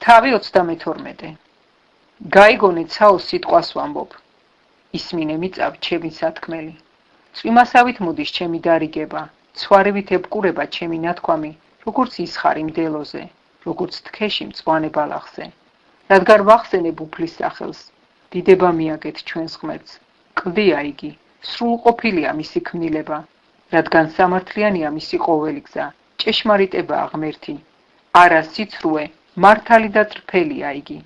თავი 32. გაიგონე ცაოს სიტყვას ვამბობ. ისმინე მიწავ ჩემი სათქმელი. წვიმასავით მოდის ჩემი დარიგება, ცვარივით ებკურება ჩემი ნათქვამი, როგორც ისხარი მდელოზე, როგორც თქეში მწვანე ბალახზე. რადგან ვახსენებ უფლის სახელს, დიდება მიაგეთ ჩვენს ღმერთს. კლდია იგი, სრულყოფილია მისი ქმნილება, რადგან სამართლიანია მისი ყოველი გზა, ჭეშმარიტებაა ღმერთი. არა სიცრუე, მართალი და წრფელია იგი.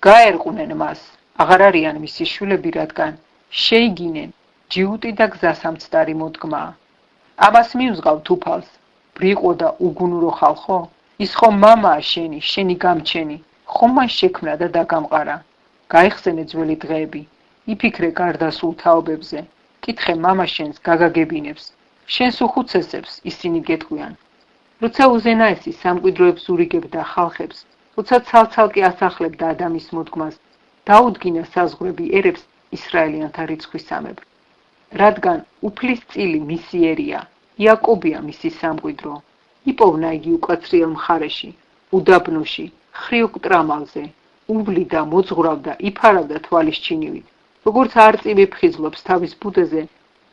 გაერყნენ მას, აღარ არიან მისი შვილები, რადგან შეიგინენ, ჯიუტი და გზასამცდარი მოდგმაა. ამას მიუძღავთ უფალს, ბრიყვო და უგუნურო ხალხო, ის ხომ მამაა შენი, შენი გამჩენი, ხომ მან შექმნა და დაგამყარა. გაიხსენე ძველი დღეები, იფიქრე გარდასულ თაობებზე, კითხე მამა შენს გაგაგებინებს, შენს უხუცესებს ისინი გეტყვიან. როცა უზენაესი სამკვიდროებს ურიგებ და ხალხებს, როცა ცალ-ცალკე ასახლებდა ადამის მოდგმას, დაუდგინა საზღვრები ერებს ისრაელიანთა რიცხვისამებრ. რადგან უფლის წილი მისი ერია, იაკობია მისი სამკვიდრო, იპოვნა იგი უკაცრიელ მხარეში, უდაბნოში, ხრიოკ ტრამალზე, უვლიდა, მოძღვრავდა, იფარავდა თვალის ჩინივით, როგორც არწივი ფხიზლობს თავის ბუდეზე,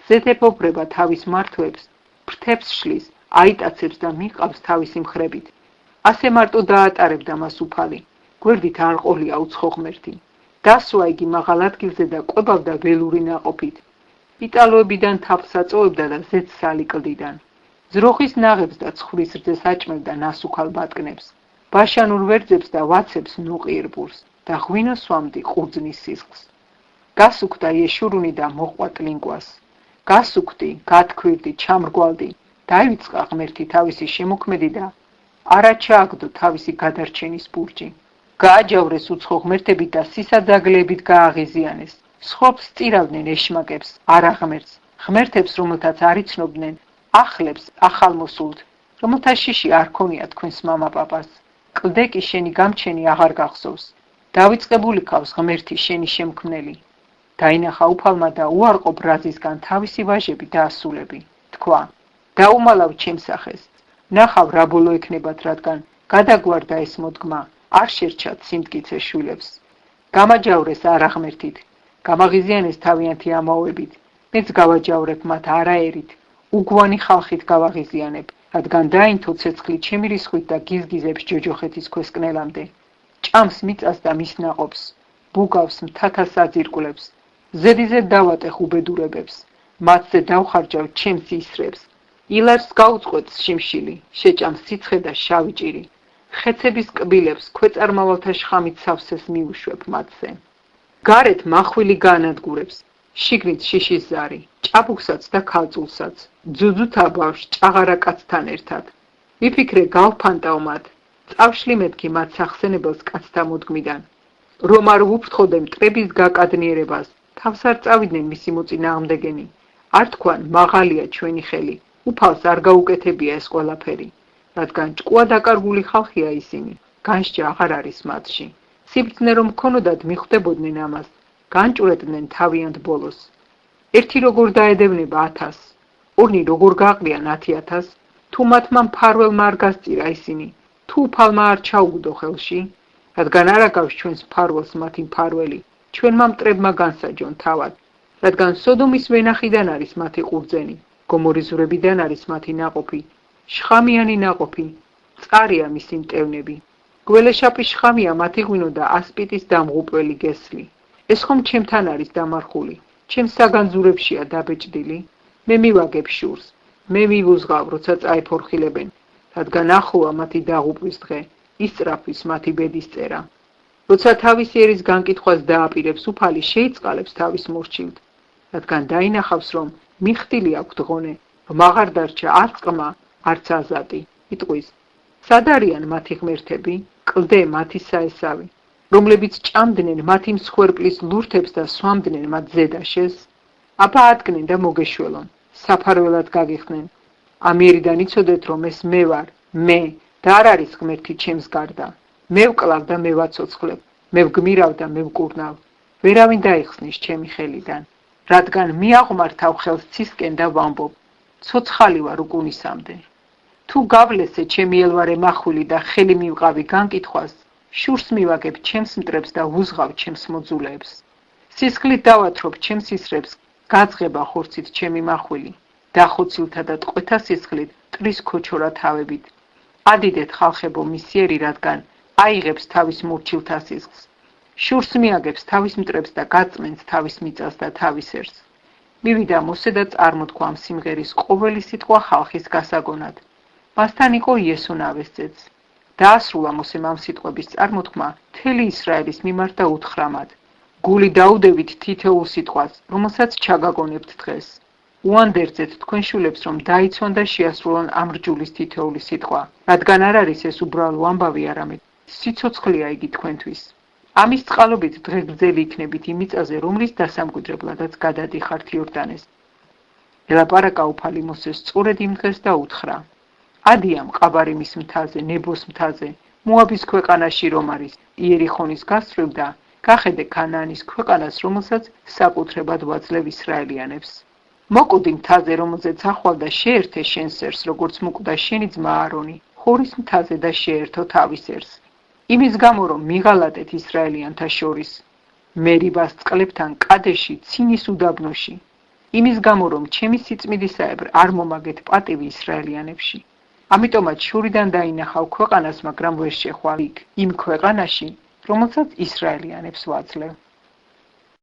ზეთეფოფრება თავის მართვებს, ფრთებს შლის, აიტაცებს და მიყავს თავისი მხრებით. ასე მარტო დაატარებდა მას უფალი, გვერდით არ ყოლია უცხო ღმერთი. დასვა იგი მაღალ ადგილზე და კვებავდა ველური ნაყოფით. იტალოებიდან თაფლს აწოვებდა და ზეთს სალიკლდიდან. ძროხის ნაღებს და ცხვრის რძეს აჭმევდა ნასუქალ ბატკნებს. ბაშანურ ვერძებს და ვაცებს ნოყიერ ბურს და ღვინოს სვამდი ყურძნის სისხლს. გასუქდა იეშურუნი და მოყვა ტლინკვას. გასუქდი, გათქვირდი, ჩამრგვალდი, დაივიწყა ღმერთი თავისი შემოქმედი და არა ჩააგდო თავისი გადარჩენის ბურჯი. გააჯავრეს უცხო ღმერთები და სისაძაგლებით გააღიზიანეს. სხობს წირავდნენ ეშმაკებს, არა ღმერთს, ღმერთებს, რომელთაც არ იცნობდნენ, ახლებს ახალმოსულთ, რომელთა შიში არ ქონია თქვენს მამა-პაპას. კლდე კი შენი გამჩენი აღარ გახსოვს. დავიწყებული ქავს ღმერთი შენი შემქმნელი. დაინახა უფალმა და უარყოფ რაზისგან თავისი ვაჟები და ასულები. თქვა, დაუმალავ ჩემს სახეს. ნახავ რა ბოლო ექნებათ, რადგან გადაგვარდა ეს მოდგმა, არ შერჩათ სიმტკიცე შვილებს. გამაჯავრეს არა ღმერთით, გამაღიზიანეს თავიანთი ამაოებით, მეც გავაჯავრებ მათ არაერით, უგვანი ხალხით გავაღიზიანებ, რადგან დაინთო ცეცხლი ჩემი რისხვით და გიზგიზებს ჯოჯოხეთის ქვესკნელამდე. ჭამს მიწას და მის ნაყოფს, ბუგავს მთათა საძირკვლებს, ზედიზედ დავატეხ უბედურებებს, მათზე დავხარჯავ ჩემს ისრებს. ილარს გაუწყვეტს შიმშილი, შეჭამს სიცხე და შავი ჭირი. ხეცების კბილებს ქვეწარმავალთა შხამით სავსეს მიუშვებ მათზე. გარეთ მახვილი განადგურებს, შიგნით შიშის ზარი, ჭაბუკსაც და ქალწულსაც, ძუძუთა ბავშვს ჭაღარა კაცთან ერთად. ვიფიქრე გავფანტავ მათ, წავშლი მეთქი მათ სახსენებელს კაცთა მოდგმიდან. რომ არ ვუფრთხოდე მტრების გაკადნიერებას, თავს არ წავიდნენ მისი მოწინააღმდეგენი. არ თქვან მაღალია ჩვენი ხელი, უფალს არ გაუკეთებია ეს ყველაფერი. რადგან ჭკუა დაკარგული ხალხია ისინი, განსჯა აღარ არის მათში. სიბრძნე რომ მქონოდათ მიხვდებოდნენ ამას, განჭვრეტდნენ თავიანთ ბოლოს. ერთი როგორ დაედევნება 1000, ორნი როგორ გაყრიან 10,000, თუ მათმა მფარველმა არ გასწირა ისინი, თუ უფალმა არ ჩაუგდო ხელში, რადგან არ აკავს ჩვენს მფარველს მათი მფარველი, ჩვენმა მტრებმა განსაჯონ თავად, რადგან სოდომის ვენახიდან არის მათი ყურძენი, გომორის ზვრებიდან არის მათი ნაყოფი, შხამიანი ნაყოფი, წყარია მისი მტევნები. გველეშაპის შხამია მათი ღვინო და ასპიტის დამღუპველი გესლი. ეს ხომ ჩემთან არის დამარხული, ჩემს საგანძურებშია დაბეჭდილი. მე მივაგებ შურს, მე მივუზღავ, როცა წაიფორხილებენ, რადგან ახლოა მათი დაღუპვის დღე, ისწრაფვის მათი ბედის წერა. როცა თავისი ერის განკითხვას დააპირებს, უფალი შეიწყალებს თავის მორჩილთ, რადგან დაინახავს, რომ მიხდილი აქვთ ღონე, რომ აღარ დარჩა არც ყმა, არც აზატი. იტყვის, სად არიან მათი ღმერთები, კლდე მათი საესავი, რომლებიც ჭამდნენ მათი მსხვერპლის ლურთებს და სვამდნენ მათ ზედაშეს? აბა ადგნენ და მოგეშველონ, საფარველად გაგიხდნენ. ამიერიდან იცოდეთ, რომ ეს მე ვარ, მე და არ არის ღმერთი ჩემს გარდა. მე ვკლავ და მე ვაცოცხლებ, მე ვგმირავ და მე ვკურნავ. ვერავინ დაიხსნის ჩემი ხელიდან. რადგან მიაღმართავ ხელს ცისკენ და ვამბობ, ცოცხალი ვარ უკუნისამდე. თუ გავლესე ჩემი ელვარე მახვილი და ხელი მივყავი განკითხვას, შურს მივაგებ ჩემს მტრებს და ვუზღავ ჩემს მოძულეებს. სისხლით დავათრობ ჩემს ისრებს, გაძღება ხორცით ჩემი მახვილი. დახოცილთა და ტყვეთა სისხლით ტრის ქოჩორა თავებით. ადიდეთ ხალხებო მისიერი, რადგან აიღებს თავის მორჩილთა სისხლს. შურს მიაგებს თავის მტრებს და გაწმენს თავის მიწას და თავის ერს. მივიდა მოსე და წარმოთქვა ამ სიმღერის ყოველი სიტყვა ხალხის გასაგონად. მასთან იყო იესო ნავესწეც. დაასრულა მოსემ ამ სიტყვების წარმოთქმა მთელი ისრაელის მიმართ და უთხრა მათ: გული დაუდევით თითოეულ სიტყვას, რომელსაც ჩაგაგონებთ დღეს. უანდერძეთ თქვენ შვილებს, რომ დაიცვან და შეასრულონ ამ რჯულის თითოეული სიტყვა, რადგან არ არის ეს უბრალო ამბავი, არამედ სიცოცხლეა იგი თქვენთვის. ამის წყალობით დღე გრძელი იქნებით იმ მიწაზე, რომლის დასამკვიდრებლადაც გადადიხართ იორდანეს. ელაპარაკა უფალი მოსეს სწორედ იმ დღეს და უთხრა: ადია მყაბარიმის მთაზე, ნებოს მთაზე, მოაბის ქვეყანაში რომ არის, იერიხონის გასწვრივ და გახედე ქანაანის ქვეყანას, რომელსაც საკუთრებად ვაძლევ ისრაელიანებს. მოკვდი მთაზე, რომელზეც ახვალ და შეერთე შენს ერს, როგორც მოკვდა შენი ძმა არონი, ხორის მთაზე და შეერთო თავის ერს. იმის გამო, რომ მიღალატეთ ისრაელიანთა შორის, მერიბას წყლებთან კადეში, ცინის უდაბნოში. იმის გამო, რომ ჩემი სიწმიდისაებრ არ მომაგეთ პატივი ისრაელიანებში. ამიტომაც შურიდან დაინახავ ქვეყანას, მაგრამ ვერ შეხვალ იქ, იმ ქვეყანაში, რომელსაც ისრაელიანებს ვაძლევ.